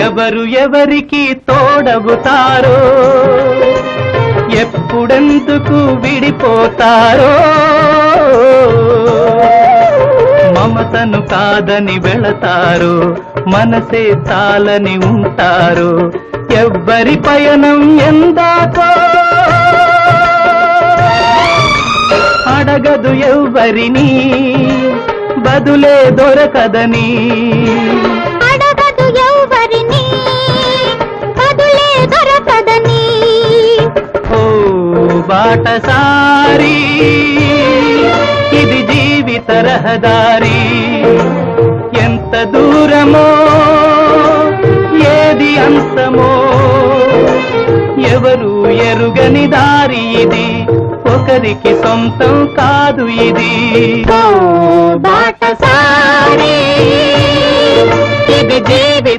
ఎవరు ఎవరికి తోడవుతారో ఎప్పుడెందుకు విడిపోతారో మమతను కాదని వెళతారు మనసే చాలని ఉంటారు ఎవ్వరి పయనం ఎందాకో అడగదు ఎవ్వరిని బదులే దొరకదని అడగదు ఎవ్వరిని బదులే దొరకదని ఓ బాటసారి ఇది జీవిత రహదారి ఎంత దూరమో ఏది అంతమో ఎవరు ఎరుగని దారి ఇది ఒకరికి సొంతం కాదు ఇది ఓ బాటసారి ఇది జీవిత